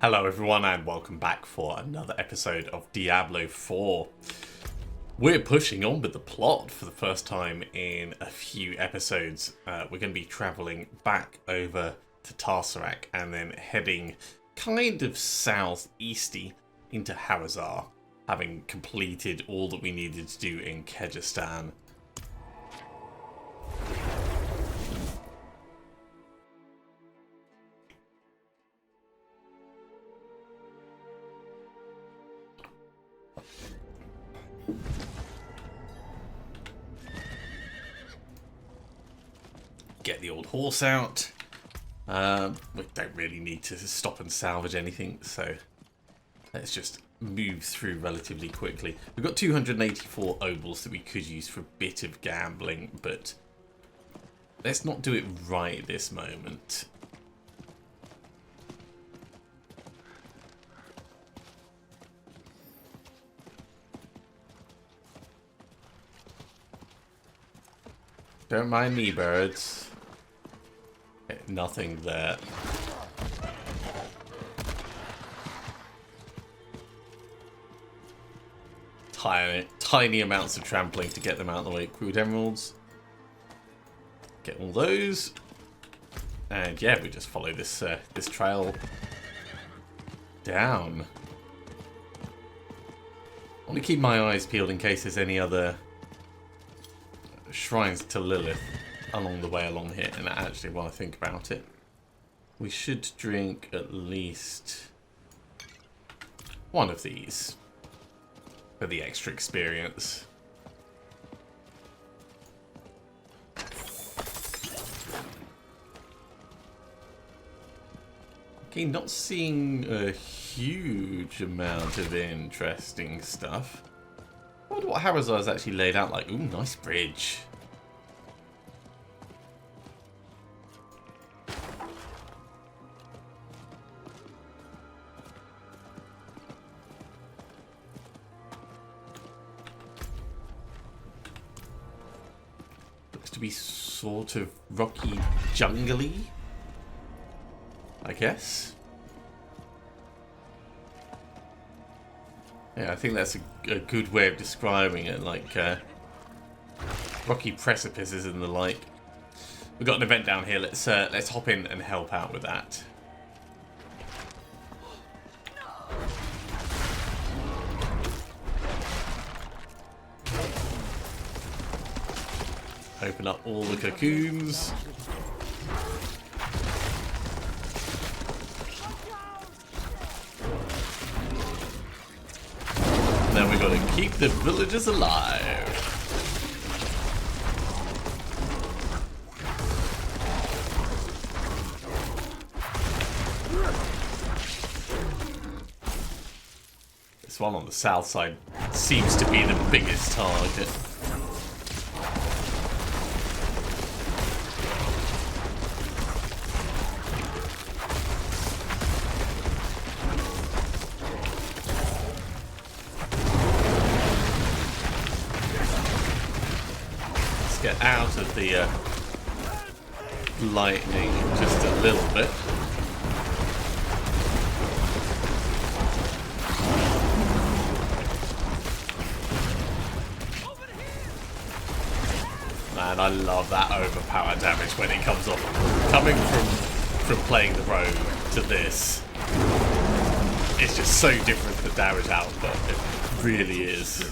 Hello everyone and welcome back for another episode of Diablo 4. We're pushing on with the plot for the first time in a few episodes. We're going to be travelling back over to Hawezar and then heading kind of southeasty into Hawezar, having completed all that we needed to do in Kyrgyzstan. Get the old horse out. We don't really need to stop and salvage anything, so let's just move through relatively quickly. We've got 284 obols that we could use for a bit of gambling, but let's not do it right this moment. Don't mind me, birds. Nothing there. Tiny amounts of trampling to get them out of the way. Crude emeralds. Get all those. And yeah, we just follow this this trail down. I want to keep my eyes peeled in case there's any other shrines to Lilith along the way along here. And actually, while I think about it, we should drink at least one of these for the extra experience. Okay, not seeing a huge amount of interesting stuff. I wonder what Hawezar is actually laid out like. Ooh, nice bridge. Looks to be sort of rocky, jungly, I guess. Yeah, I think that's a good way of describing it, like rocky precipices and the like. We've got an event down here. Let's hop in and help out with that. Open up all the cocoons. Now we gotta keep the villagers alive. This one on the south side seems to be the biggest target. Get out of the lightning just a little bit. Man, I love that overpowered damage when it comes off. Coming from playing the rogue to this, it's just so different, the damage output. It really is.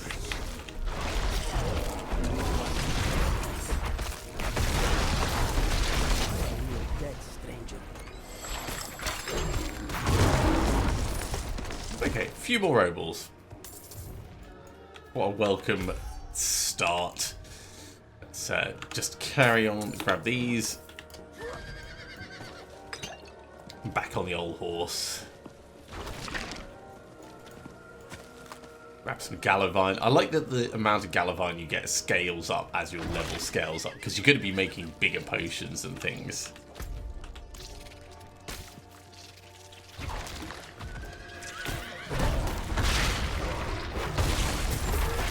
Okay, a few more obols. What a welcome start. Let's just carry on, grab these. Back on the old horse. Grab some Galavine. I like that the amount of Galavine you get scales up as your level scales up, because you're going to be making bigger potions and things.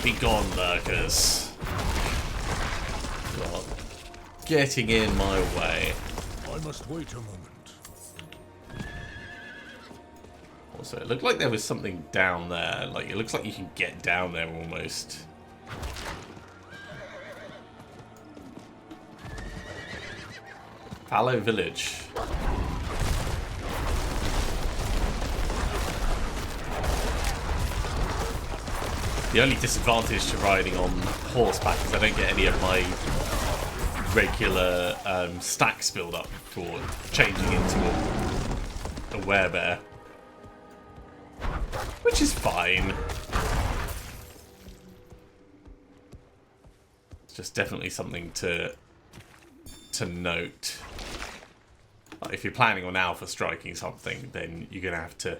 Be gone, lurkers. God. Getting in my way. I must wait a moment. Also, it looked like there was something down there. Like, it looks like you can get down there almost. Fallow Village. The only disadvantage to riding on horseback is I don't get any of my regular stacks build up for changing into a werebear. Which is fine. It's just definitely something to note. Like if you're planning on alpha striking something, then you're going to have to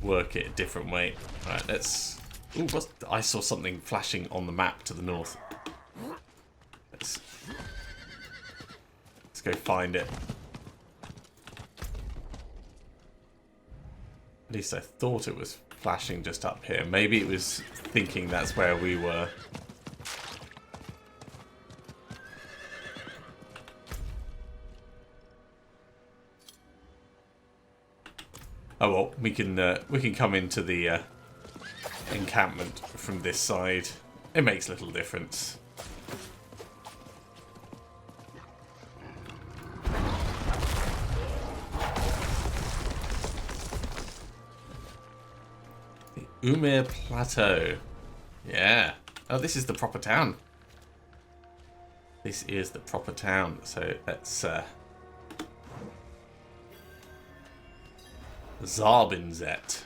work it a different way. Alright, let's... Ooh, I saw something flashing on the map to the north. Let's go find it. At least I thought it was flashing just up here. Maybe it was thinking that's where we were. Oh well, we can come into the encampment from this side. It makes little difference. The Umir Plateau. Yeah. Oh, this is the proper town. This is the proper town. So let's Zarbinzet.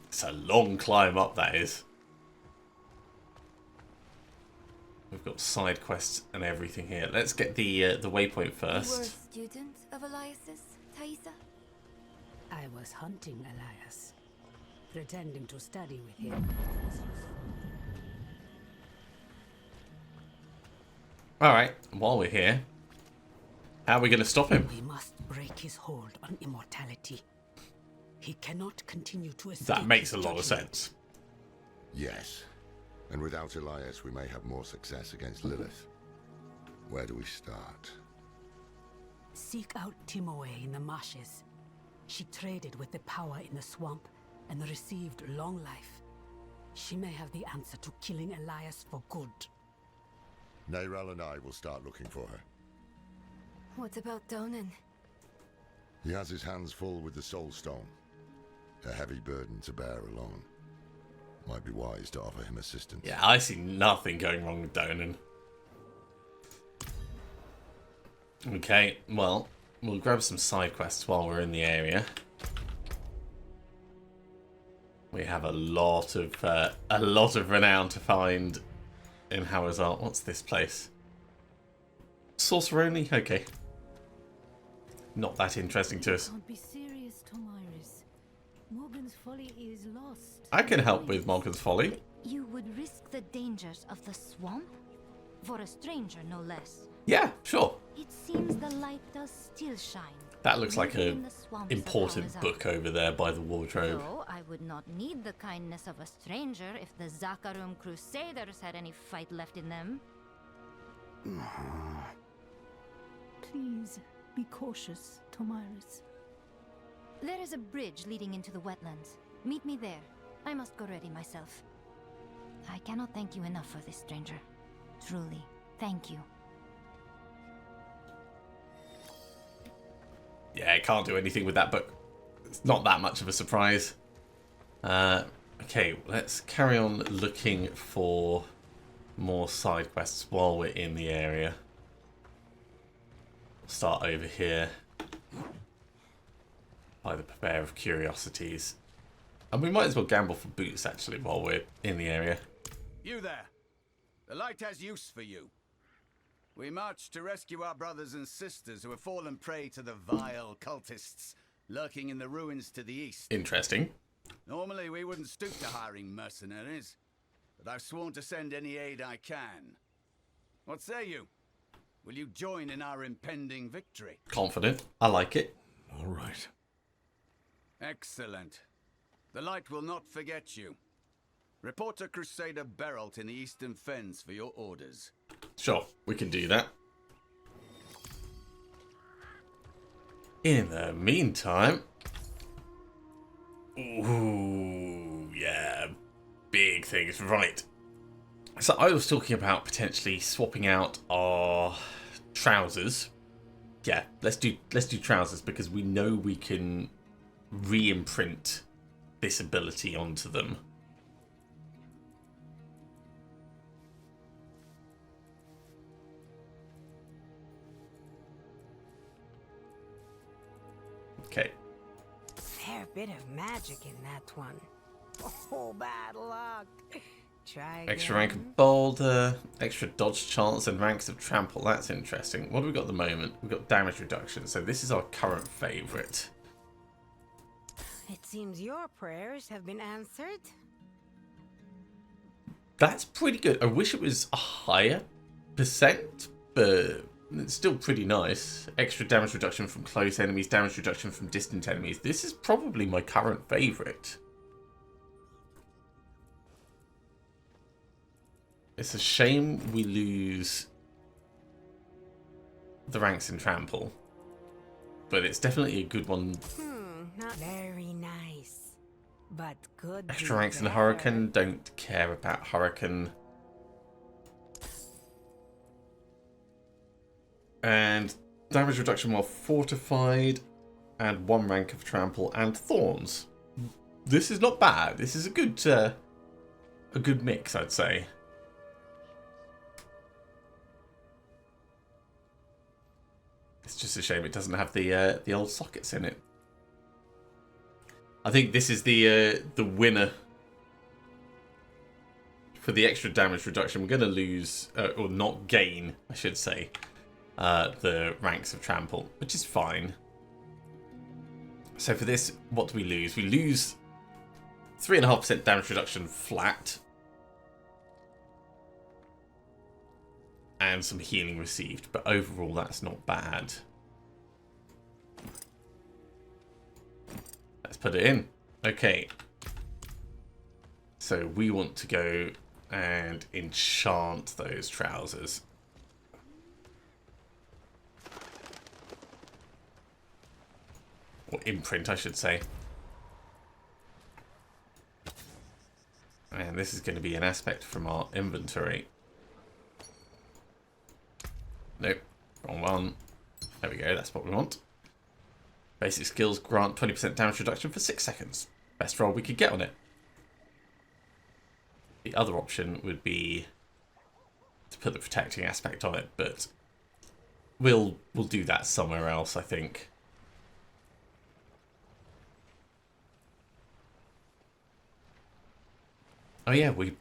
It's a long climb up, that is. We've got side quests and everything here. Let's get the waypoint first. You were a student of Elias's, Thaisa? I was hunting Elias, pretending to study with him. Alright, while we're here, how are we going to stop him? We must break his hold on immortality. He cannot continue to escape. That makes a lot of sense. Yes. And without Elias, we may have more success against Lilith. Where do we start? Seek out Timoe in the marshes. She traded with the power in the swamp and received long life. She may have the answer to killing Elias for good. Neyral and I will start looking for her. What about Donan? He has his hands full with the Soul Stone. A heavy burden to bear alone. Might be wise to offer him assistance. Yeah, I see nothing going wrong with Donan. Okay, well, we'll grab some side quests while we're in the area. We have a lot of renown to find in Hawezar. What's this place? Sorcerer only? Okay. Not that interesting to us. Don't be serious, Tomiris. Morgan's folly is lost. I can help with Morgan's folly. You would risk the dangers of the swamp? For a stranger, no less. Yeah, sure. It seems the light does still shine. That looks like even an in the swamps of important Hawezar. book over there by the wardrobe. Though I would not need the kindness of a stranger if the Zakarum Crusaders had any fight left in them. Please, be cautious, Tomiris. There is a bridge leading into the wetlands. Meet me there. I must go ready myself. I cannot thank you enough for this, stranger. Truly, thank you. Yeah, I can't do anything with that book. It's not that much of a surprise. Okay, let's carry on looking for more side quests while we're in the area. Start over here by the Purveyor of Curiosities. And we might as well gamble for boots, actually, while we're in the area. You there. The light has use for you. We marched to rescue our brothers and sisters who have fallen prey to the vile cultists lurking in the ruins to the east. Interesting. Normally we wouldn't stoop to hiring mercenaries, but I've sworn to send any aid I can. What say you? Will you join in our impending victory? Confident. I like it. All right. Excellent. The light will not forget you. Report to Crusader Beralt in the Eastern Fens for your orders. Sure, we can do that. In the meantime... Ooh, yeah. Big things. Right. So I was talking about potentially swapping out our trousers. Yeah, let's do trousers because we know we can re-imprint this ability onto them. Okay. Fair bit of magic in that one. Oh, bad luck. Try again. Extra rank of boulder, extra dodge chance, and ranks of trample. That's interesting. What do we got at the moment? We've got damage reduction. So this is our current favourite. It seems your prayers have been answered. That's pretty good. I wish it was a higher percent, but it's still pretty nice. Extra damage reduction from close enemies, damage reduction from distant enemies. This is probably my current favourite. It's a shame we lose the ranks in trample, but it's definitely a good one. Not very nice, but good. Extra ranks in Hurricane. Don't care about Hurricane. And damage reduction while fortified, and 1 rank of trample and thorns. This is not bad. This is a good mix, I'd say. It's just a shame it doesn't have the old sockets in it. I think this is the winner for the extra damage reduction. We're going to lose, or not gain, I should say, the ranks of trample, which is fine. So for this, what do we lose? We lose 3.5% damage reduction flat. And some healing received, but overall that's not bad. Let's put it in. Okay. So we want to go and enchant those trousers. Or imprint, I should say. And this is going to be an aspect from our inventory. Nope, wrong one. There we go, that's what we want. Basic skills grant 20% damage reduction for 6 seconds. Best roll we could get on it. The other option would be to put the protecting aspect on it, but we'll do that somewhere else, I think. Oh yeah, we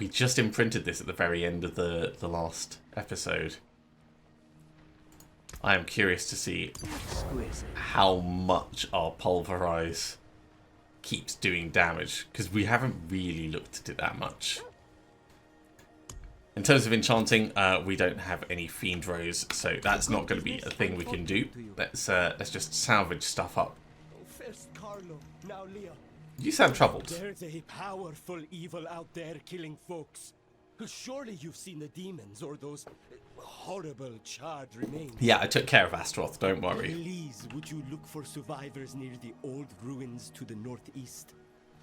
just imprinted this at the very end of the last episode. I am curious to see how much our pulverize keeps doing damage, because we haven't really looked at it that much. In terms of enchanting, we don't have any fiend rose, so that's not going to be a thing we can do. Let's just salvage stuff up. First Carlo, now Leah. You sound troubled. There's a powerful evil out there killing folks. Surely you've seen the demons or those horrible charred remains. Yeah, I took care of Astaroth, don't worry. Please, would you look for survivors near the old ruins to the northeast?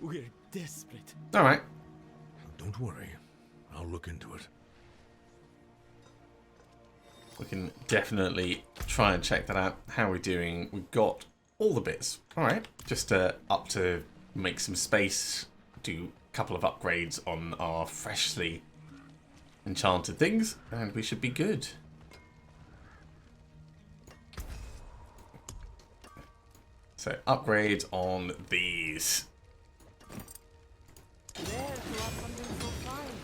We're desperate. Alright. Don't worry. I'll look into it. We can definitely try and check that out. How are we doing? We've got all the bits. Alright. Just up to make some space. Do a couple of upgrades on our freshly enchanted things, and we should be good. So upgrades on these.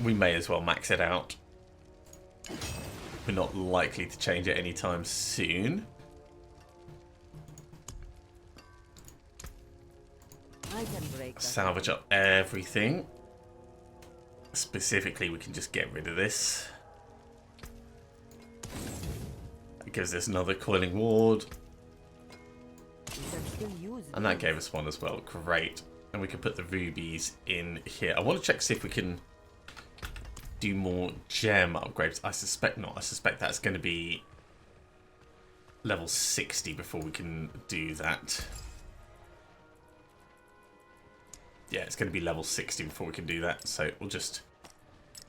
We may as well max it out. We're not likely to change it anytime soon. Salvage up everything. Specifically, we can just get rid of this. It gives us another coiling ward. And that gave us one as well. Great. And we can put the rubies in here. I want to check see if we can do more gem upgrades. I suspect not. I suspect that's going to be level 60 before we can do that. Yeah, it's going to be level 60 before we can do that. So we'll just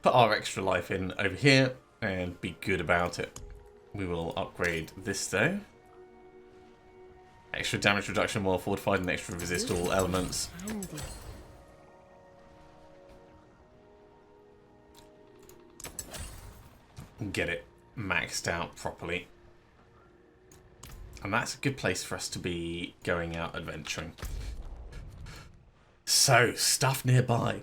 put our extra life in over here and be good about it. We will upgrade this though. Extra damage reduction while fortified and extra resist all elements. Get it maxed out properly. And that's a good place for us to be going out adventuring. So, stuff nearby.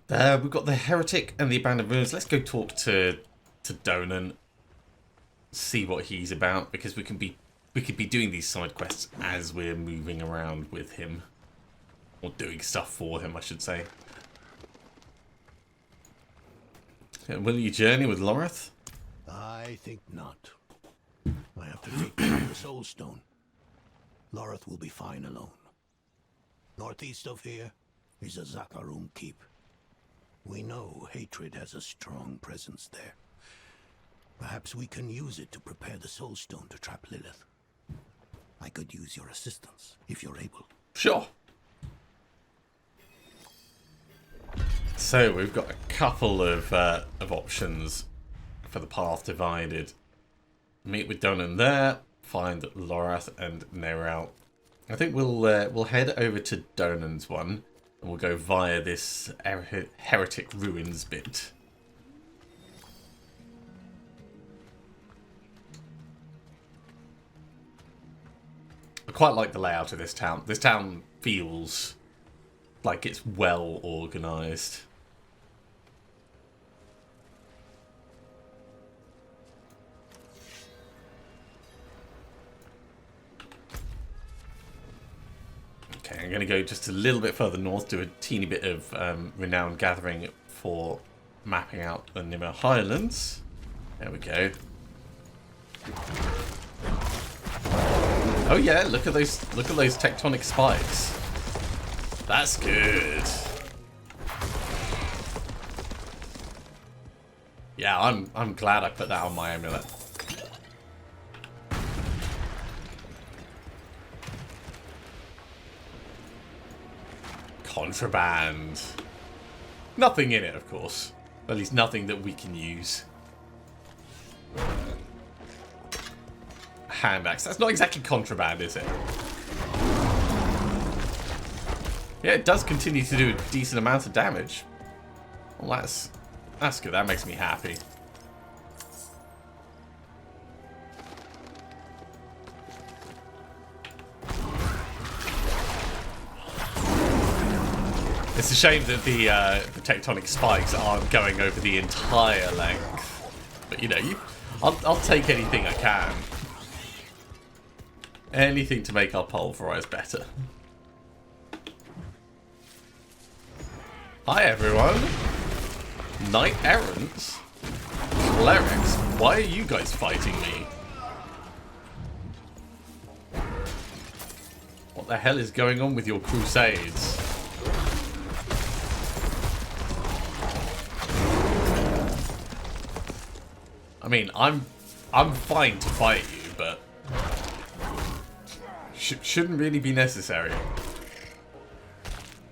We've got the Heretic and the Abandoned Ruins. Let's go talk to Donan. See what he's about, because we could be doing these side quests as we're moving around with him. Or doing stuff for him, I should say. Will you journey with Loreth? I think not. I have to take care of the Soul Stone. Loreth will be fine alone. Northeast of here is a Zakarum keep. We know hatred has a strong presence there. Perhaps we can use it to prepare the Soul Stone to trap Lilith. I could use your assistance, if you're able. Sure. So we've got a couple of options for the path divided. Meet with Donan there, find Loreth and Nerel. I think we'll head over to Donan's one, and we'll go via this Heretic Ruins bit. I quite like the layout of this town. This town feels like it's well organised. Okay, I'm going to go just a little bit further north, do a teeny bit of renowned gathering for mapping out the Nimmer Highlands. There we go. Oh yeah, look at those tectonic spikes. That's good. Yeah, I'm glad I put that on my amulet. Contraband. Nothing in it, of course. At least nothing that we can use. Hand axe. That's not exactly contraband, is it? Yeah, it does continue to do a decent amount of damage. Well, that's good. That makes me happy. It's a shame that the tectonic spikes aren't going over the entire length. But you know, I'll take anything I can. Anything to make our pulverize better. Hi everyone. Knight errants? Clerics? Why are you guys fighting me? What the hell is going on with your crusades? I mean, I'm fine to fight you, but shouldn't really be necessary.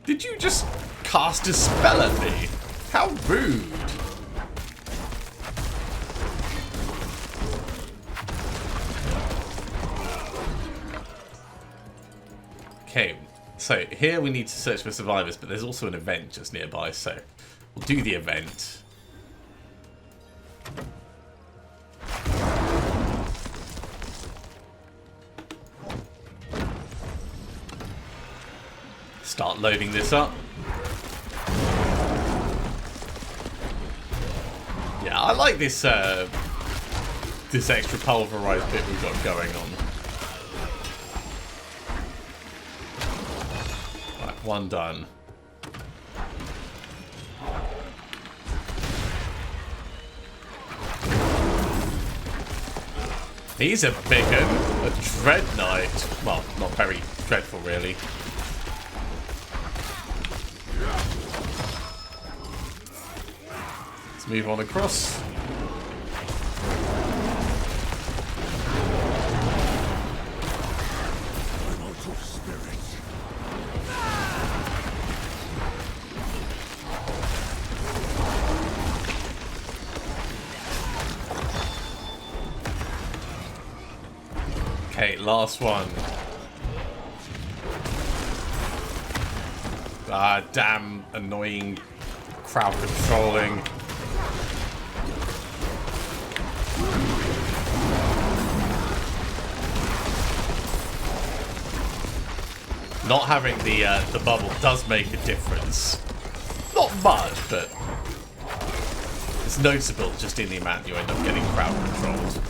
Did you just cast a spell at me? How rude. Okay, so here we need to search for survivors, but there's also an event just nearby, so we'll do the event. Start loading this up. Yeah, I like this this extra pulverized bit we've got going on. Right, one done. He's a big one. A Dread Knight. Well, not very dreadful, really. Let's move on across. Okay, last one. Ah, damn annoying crowd controlling. Not having the bubble does make a difference. Not much, but it's noticeable just in the amount you end up getting crowd controlled.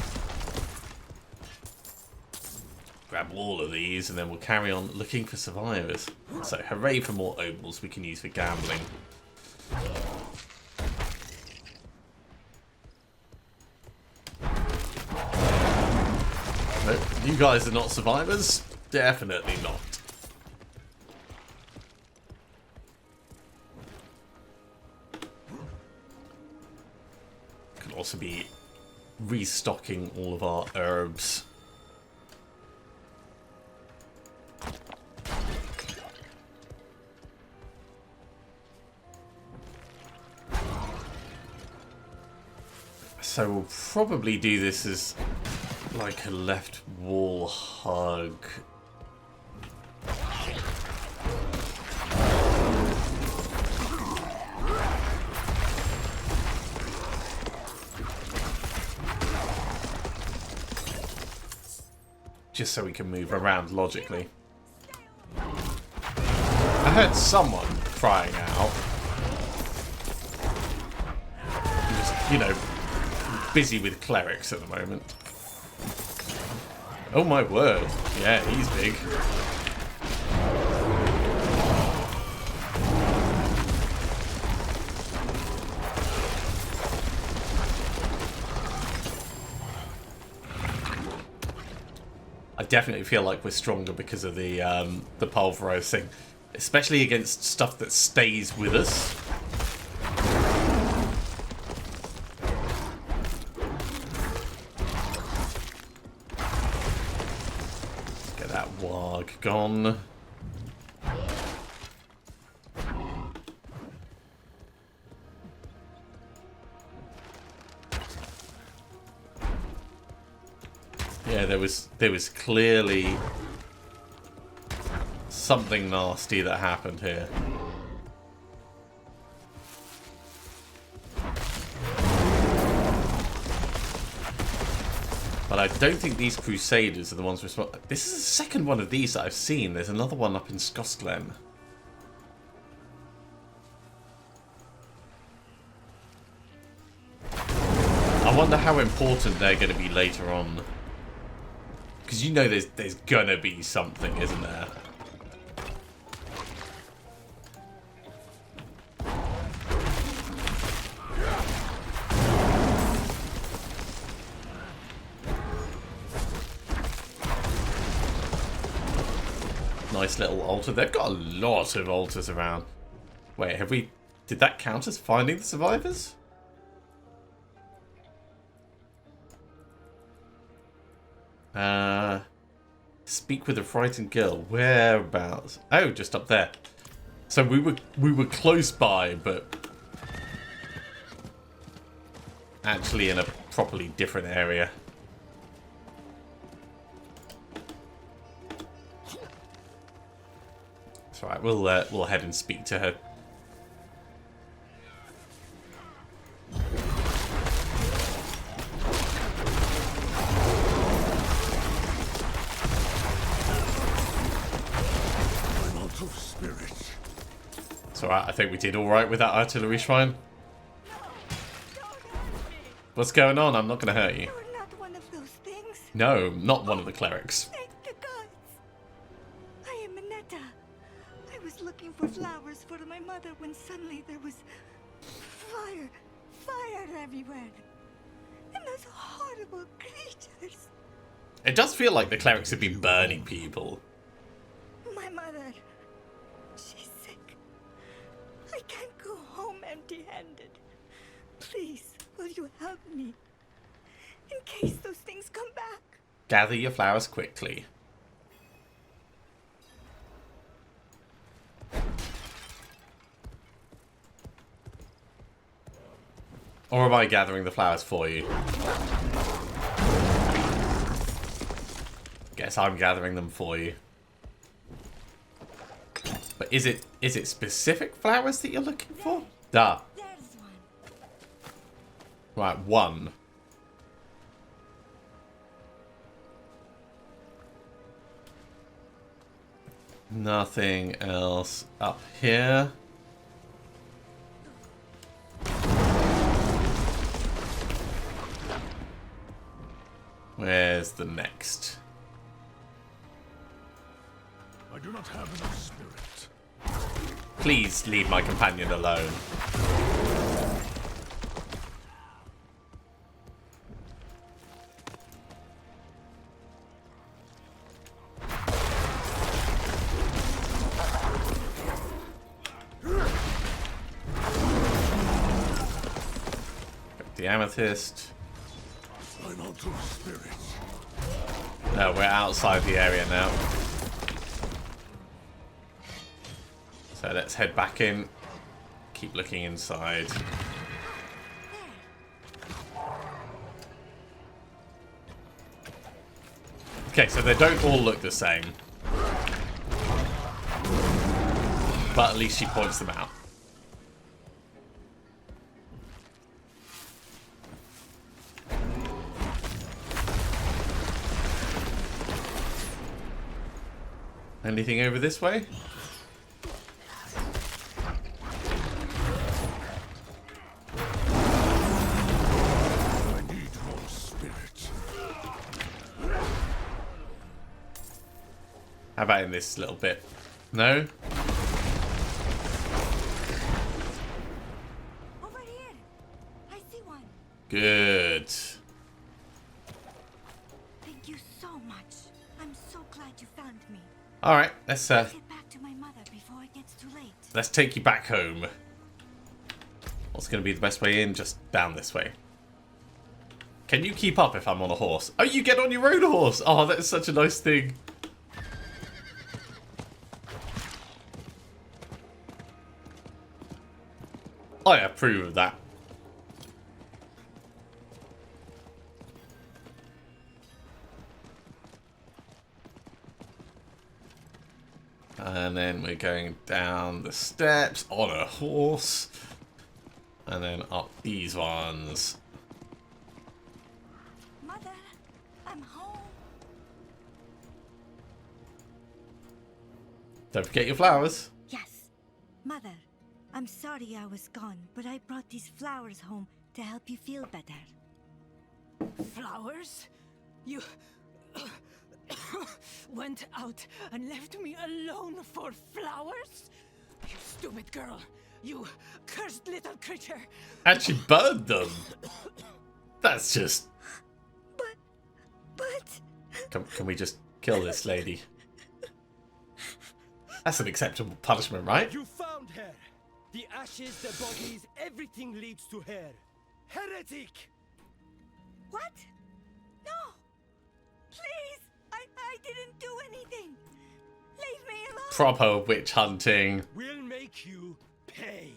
Grab all of these and then we'll carry on looking for survivors. So hooray for more opals we can use for gambling. But you guys are not survivors? Definitely not. Could also be restocking all of our herbs. So we'll probably do this as like a left wall hug. Just so we can move around logically. I heard someone crying out. Just, you know, busy with clerics at the moment. Oh my word. Yeah, he's big. I definitely feel like we're stronger because of the pulverize thing. Especially against stuff that stays with us. Gone. Yeah, there was clearly something nasty that happened here. But I don't think these Crusaders are the ones responsible. This is the second one of these that I've seen. There's another one up in Skosglen. I wonder how important they're going to be later on. Because you know there's going to be something, isn't there? Nice little altar. They've got a lot of altars around. Wait, have we... Did that count as finding the survivors? Speak with a frightened girl. Whereabouts? Oh, just up there. So we were close by, but actually in a properly different area. It's alright, we'll head and speak to her. I'm out of spirit. It's alright, I think we did alright with that artillery shrine. What's going on? I'm not going to hurt you. You're not one of those things. No, not one of the clerics. Thank the gods. I am Minetta. I was looking for flowers for my mother when suddenly there was fire everywhere. And those horrible creatures. It does feel like the clerics have been burning people. My mother, she's sick. I can't go home empty-handed. Please, will you help me? In case those things come back. Gather your flowers quickly. Or am I gathering the flowers for you? Guess I'm gathering them for you. But is it specific flowers that you're looking for? Duh. There's one. Right, one. Nothing else up here. Where's the next? I do not have enough spirit. Please leave my companion alone. The amethyst. I'm out of spirit. No, we're outside the area now. So let's head back in. Keep looking inside. Okay, so they don't all look the same. But at least she points them out. Anything over this way? I need more spirit. How about in this little bit? No? Over here. I see one. Good. Thank you so much. I'm so glad you found me. Alright, let's Get back to my mother before it gets too late. let's take you back home. What's gonna be the best way in? Just down this way. Can you keep up if I'm on a horse? Oh, you get on your own horse! Oh, that is such a nice thing. I approve of that. And then we're going down the steps on a horse. And then up these ones. Mother, I'm home. Don't forget your flowers. Yes. Mother, I'm sorry I was gone, but I brought these flowers home to help you feel better. Flowers? You went out and left me alone for flowers? You stupid girl. You cursed little creature. Actually burned them. That's just... But... Can we just kill this lady? That's an acceptable punishment, right? You found her. The ashes, the bodies, everything leads to her. Heretic! What? No! Please! I didn't do anything! Leave me alone! Proper witch hunting. We'll make you pay.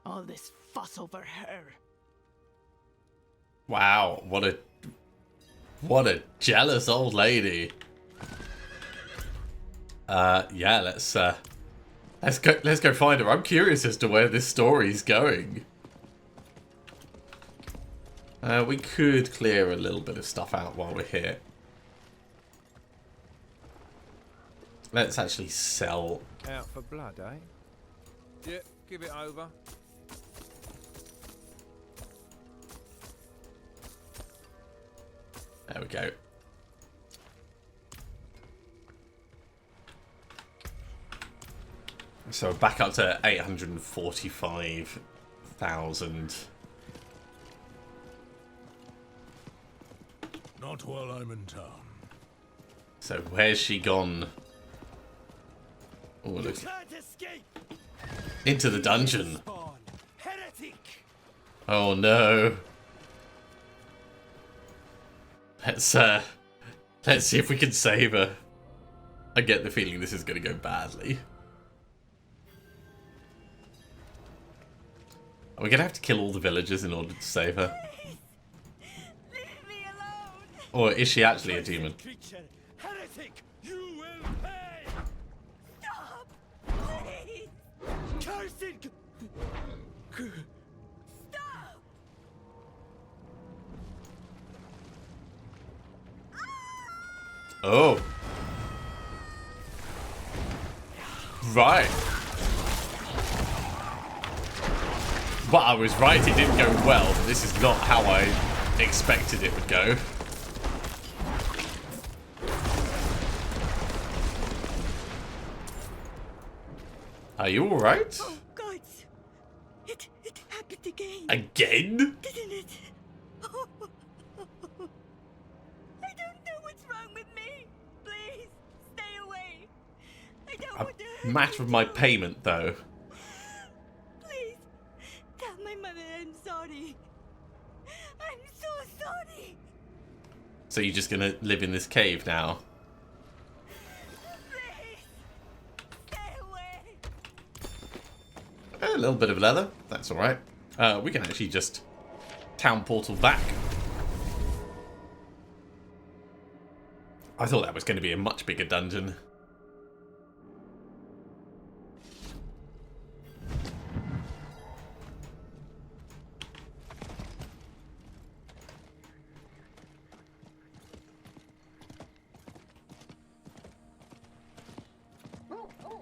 All this fuss over her. Wow, what a jealous old lady. Yeah, let's go find her. I'm curious as to where this story's going. We could clear a little bit of stuff out while we're here. Let's actually sell. Out for blood, eh? Yeah, give it over. There we go. So we're back up to 845,000. Not while I'm in town. So where's she gone? Oh, You look. can't escape. Into the dungeon. Spawn. Heretic! Oh no. Let's see if we can save her. I get the feeling this is going to go badly. Are we going to have to kill all the villagers in order to save her? Leave me alone! Or is she actually a demon? Creature, heretic, you will pay! Stop! Please! Cursed! Stop! Oh. Right. Well, I was right, it didn't go well, but this is not how I expected it would go. Are you alright? Oh, God! It happened again. Again? Didn't it? Oh. I don't know what's wrong with me. Please, stay away. I don't want to hurt Matter you of my too. payment, though. Please, tell my mother I'm sorry. I'm so sorry. So you're just gonna live in this cave now? Please, stay away. A little bit of leather, that's alright. We can actually just town portal back. I thought that was going to be a much bigger dungeon.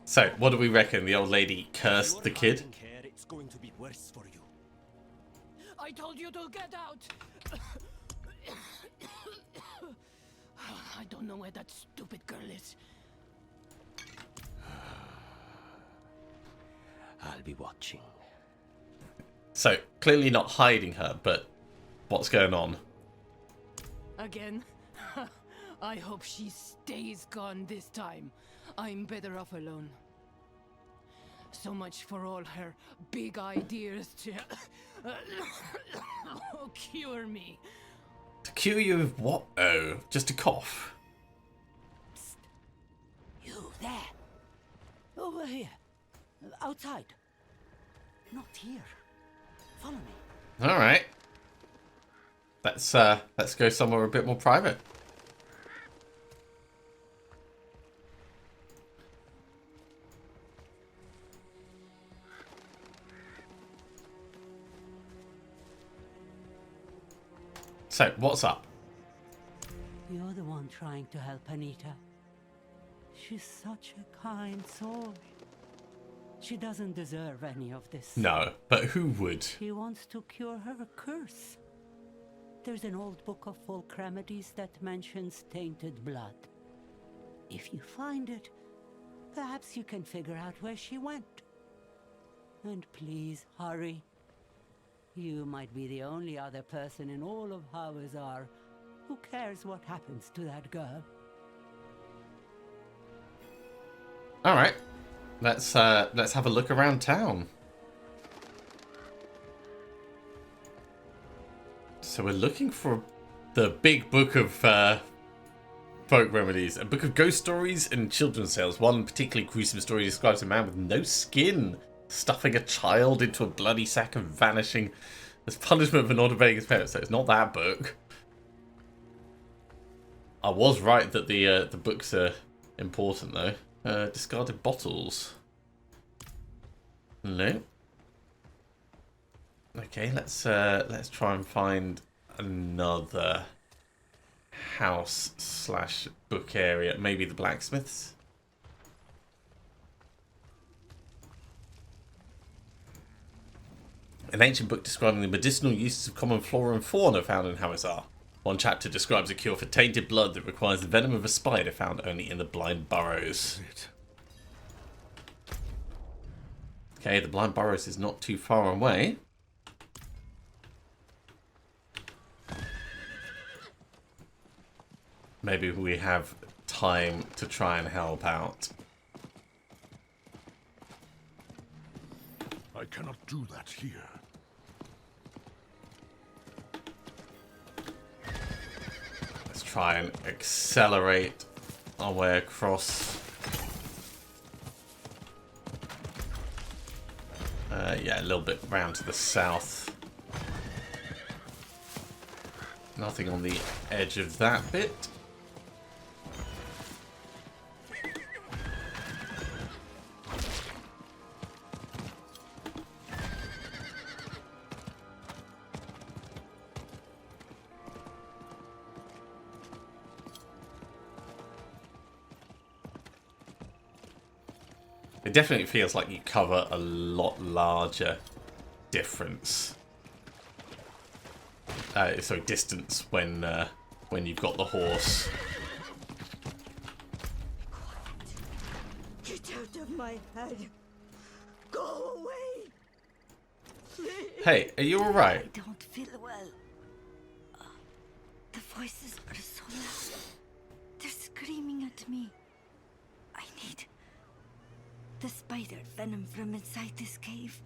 So, what do we reckon? The old lady cursed the kid? Here, it's going to be worse for you. I told you to get out! I don't know where that stupid girl is. I'll be watching. So, clearly not hiding her, but what's going on? Again? I hope she stays gone this time. I'm better off alone. So much for all her big ideas to cure me. To cure you of what? Oh, just a cough. Psst. You there. Over here. Outside. Not here. Follow me. Alright. Let's go somewhere a bit more private. So, what's up? You're the one trying to help Anita. She's such a kind soul. She doesn't deserve any of this. No, but who would? She wants to cure her curse. There's an old book of folk remedies that mentions tainted blood. If you find it, perhaps you can figure out where she went. And please, hurry. You might be the only other person in all of Hawezar who cares what happens to that girl. Alright. Let's have a look around town. So we're looking for the big book of folk remedies. A book of ghost stories and children's tales. One particularly gruesome story describes a man with no skin stuffing a child into a bloody sack and vanishing as punishment for not obeying his parents. So it's not that book. I was right that the books are important though. Discarded bottles. No. Okay, let's try and find another house / book area. Maybe the blacksmiths. An ancient book describing the medicinal uses of common flora and fauna found in Hawezar. One chapter describes a cure for tainted blood that requires the venom of a spider found only in the blind burrows. Okay, the blind burrows is not too far away. Maybe we have time to try and help out. I cannot do that here. Let's try and accelerate our way across. Yeah, a little bit round to the south. Nothing on the edge of that bit. It definitely feels like you cover a lot larger difference. Sorry, distance when you've got the horse. Get out of my head. Go away. Please. Hey, are you alright? I don't feel well. The voices are so loud. They're screaming at me. I need the spider venom from inside this cave.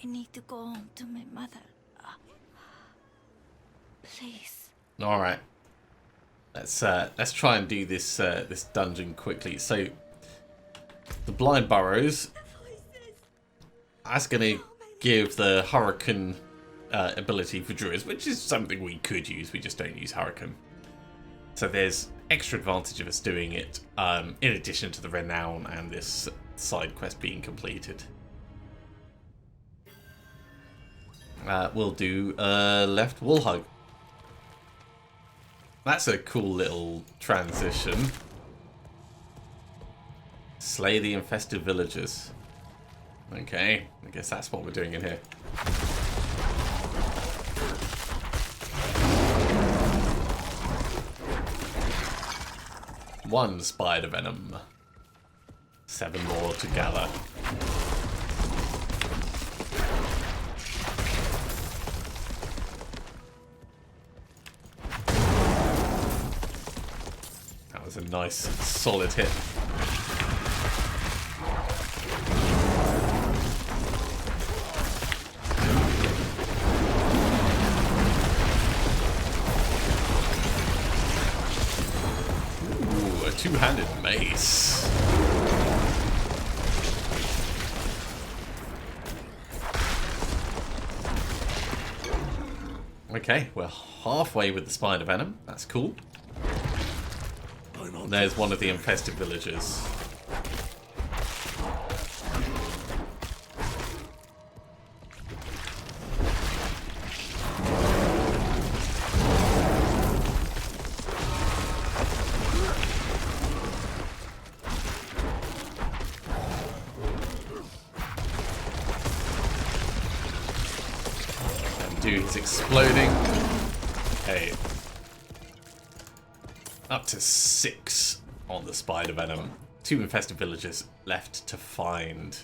I need to go home to my mother. Please. All right. Let's try and do this this dungeon quickly. So the blind burrows. That's gonna give the hurricane ability for druids, which is something we could use. We just don't use hurricane. So there's extra advantage of us doing it, in addition to the renown and this side quest being completed. We'll do left wall hug. That's a cool little transition. Slay the infested villagers. Okay, I guess that's what we're doing in here. One spider venom. 7 more to gather. That was a nice, solid hit. Ooh, a two-handed mace. Okay, we're halfway with the spider venom. That's cool. There's one of the infested villagers. That dude is exploding. Hey. Up to 6 on the spider venom. 2 infested villagers left to find.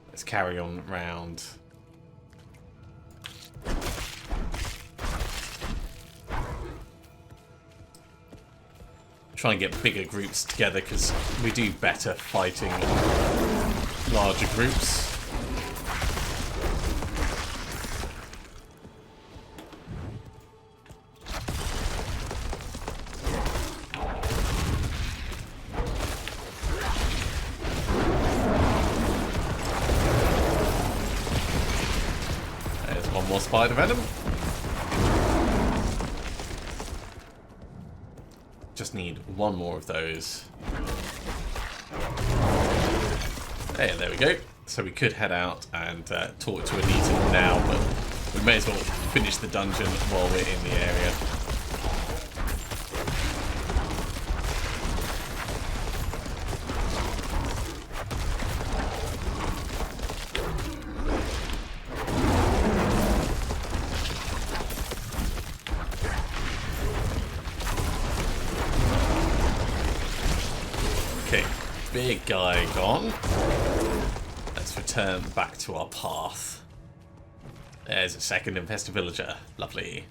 Let's carry on round. Try and get bigger groups together because we do better fighting larger groups. More spider venom. Just need 1 more of those. Hey, there we go. So we could head out and talk to Anita now, but we may as well finish the dungeon while we're in the area. Big guy gone. Let's return back to our path. There's a second infested villager. Lovely.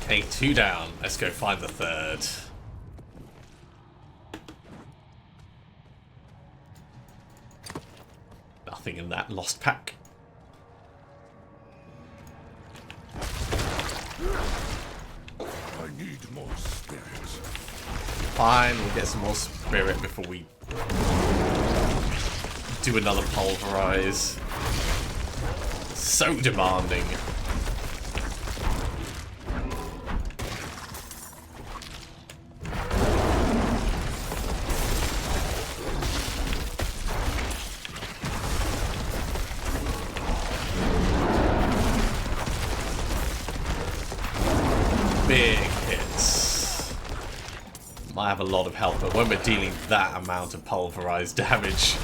Okay, 2 down. Let's go find the 3rd. Nothing in that lost pack. need more spirit. Fine, we'll get some more spirit before we do another pulverize. So demanding. Big hits. Might have a lot of health, but when we're dealing that amount of pulverized damage,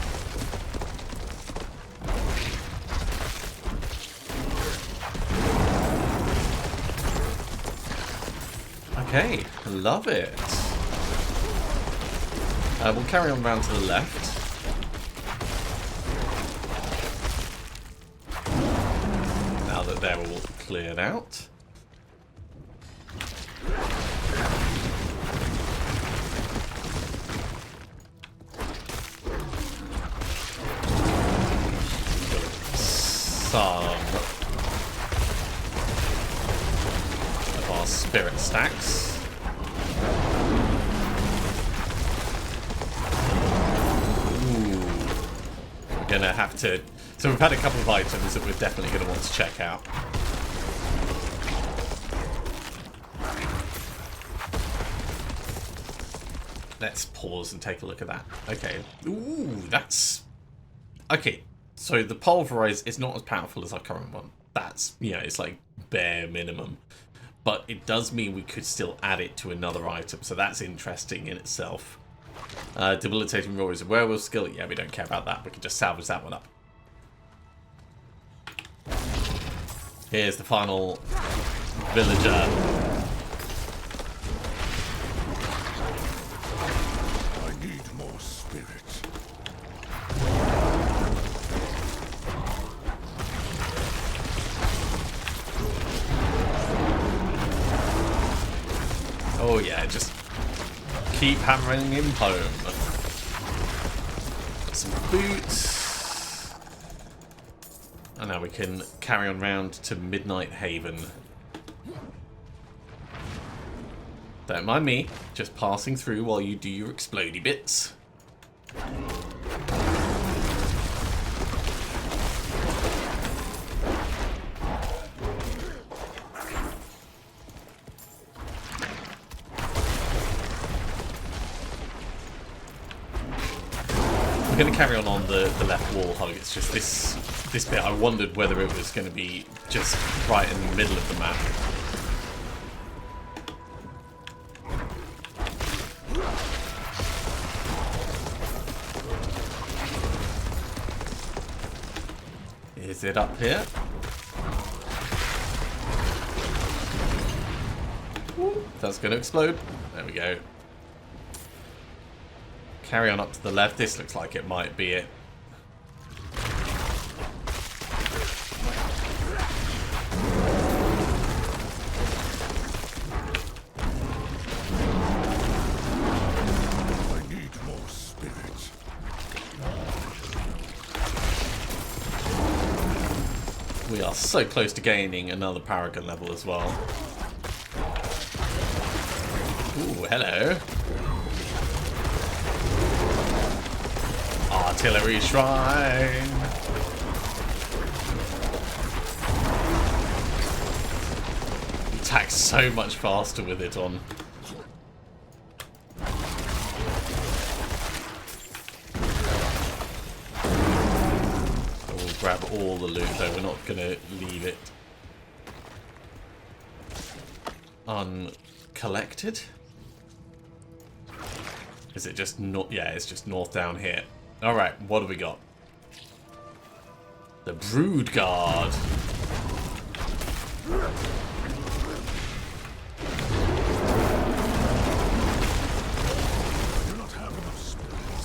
okay, love it. We'll carry on round to the left. Now that they're all cleared out. Some of our spirit stacks. Ooh. We're gonna have to... So we've had a couple of items that we're definitely gonna want to check out. Let's pause and take a look at that. Okay. Ooh, that's... Okay. So the pulverize is not as powerful as our current one. That's, you know, it's like bare minimum. But it does mean we could still add it to another item, so that's interesting in itself. Debilitating roar is a werewolf skill. Yeah, we don't care about that. We can just salvage that one up. Here's the final villager. I need more spirit. Oh yeah, just keep hammering him home. Got some boots. And now we can carry on round to Midnight Haven. Don't mind me, just passing through while you do your explodey bits. I'm going to carry on the left wall hug. It's just this bit, I wondered whether it was going to be just right in the middle of the map. Is it up here? Ooh, that's going to explode. There we go. Carry on up to the left. This looks like it might be it. I need more spirit. We are so close to gaining another Paragon level as well. Ooh, hello. Artillery Shrine. Attack so much faster with it on. So we'll grab all the loot though, we're not gonna leave it uncollected. Is it just not? Yeah, it's just north down here. Alright, what have we got? The Brood Guard. I do not have enough spirit.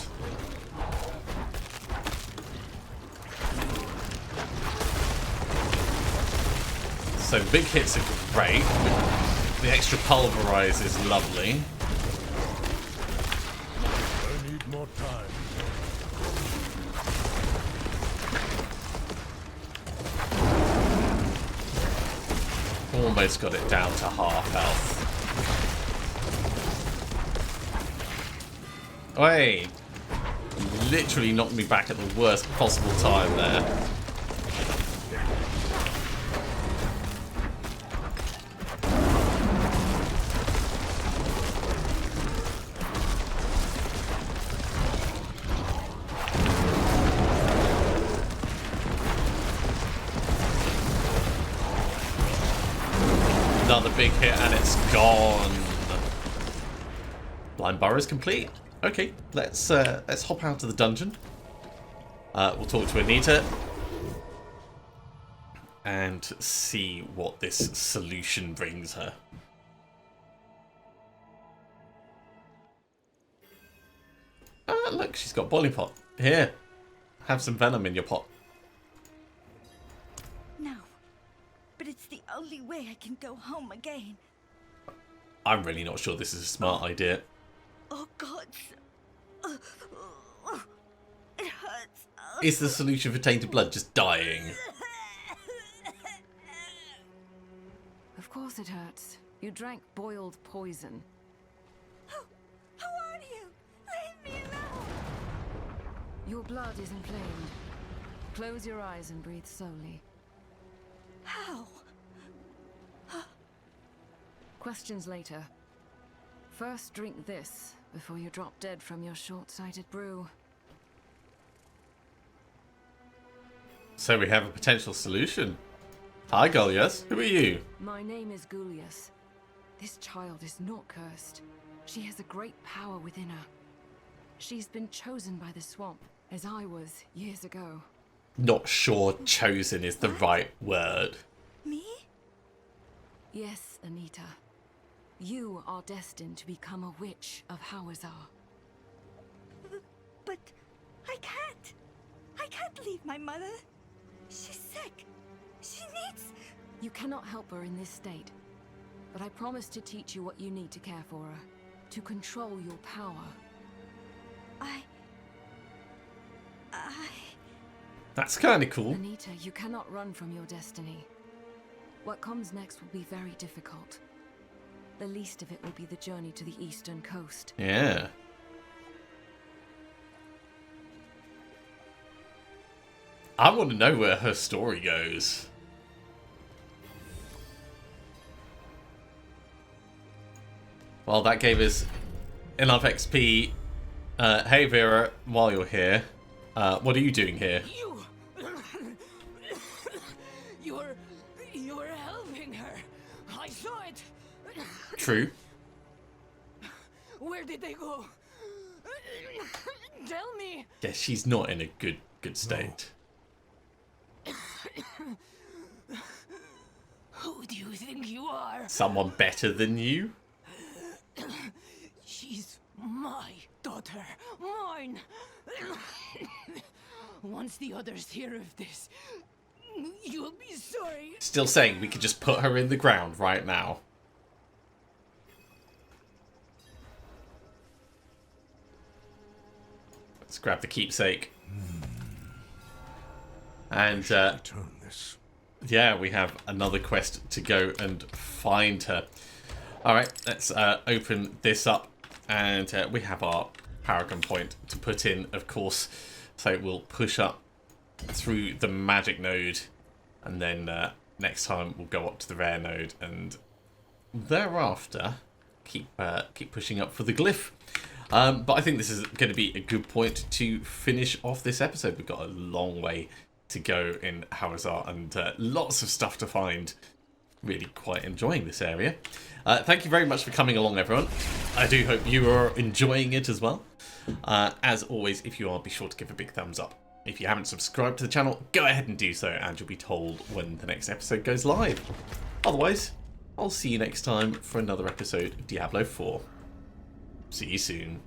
So big hits are great. The extra pulverize is lovely. I need more time. Almost got it down to half health. Wait. Literally knocked me back at the worst possible time there. Another big hit and it's gone. Blind Burrow's complete. Okay, let's hop out of the dungeon. We'll talk to Anita and see what this solution brings her. Look, she's got boiling pot. Here, have some venom in your pot. No, but it's the only way I can go home again. I'm really not sure this is a smart idea. Oh God, it hurts. Is the solution for tainted blood just dying? Of course it hurts. You drank boiled poison. Who are you? Leave me alone. Your blood is inflamed. Close your eyes and breathe slowly. How? Questions later. First, drink this before you drop dead from your short-sighted brew. So we have a potential solution. Hi, Goliath. Who are you? My name is Gulius. This child is not cursed. She has a great power within her. She's been chosen by the swamp, as I was years ago. Not sure chosen is the right word. Me? Yes, Anita. You are destined to become a witch of Hawezar. But I can't. I can't leave my mother. She's sick. She needs... You cannot help her in this state. But I promise to teach you what you need to care for her. To control your power. That's kind of cool. Anita, you cannot run from your destiny. What comes next will be very difficult. The least of it will be the journey to the eastern coast. Yeah. I want to know where her story goes. Well, that gave us enough XP. Hey Vera, while you're here, what are you doing here? You were helping her. I saw it. True. Where did they go? Tell me. Yeah, she's not in a good state. Who do you think you are? Someone better than you? She's my daughter. Mine. Once the others hear of this, you'll be sorry. Still saying we could just put her in the ground right now. Let's grab the keepsake. And return this. Yeah, we have another quest to go and find her. Alright, let's open this up. And we have our Paragon point to put in, of course. So we'll push up through the magic node. And then next time we'll go up to the rare node. And thereafter, keep pushing up for the glyph. But I think this is going to be a good point to finish off this episode. We've got a long way to go in Hawezar and lots of stuff to find. Really quite enjoying this area. Thank you very much for coming along, everyone. I do hope you are enjoying it as well. As always, if you are, be sure to give a big thumbs up. If you haven't subscribed to the channel, go ahead and do so, and you'll be told when the next episode goes live. Otherwise, I'll see you next time for another episode of Diablo 4. See you soon.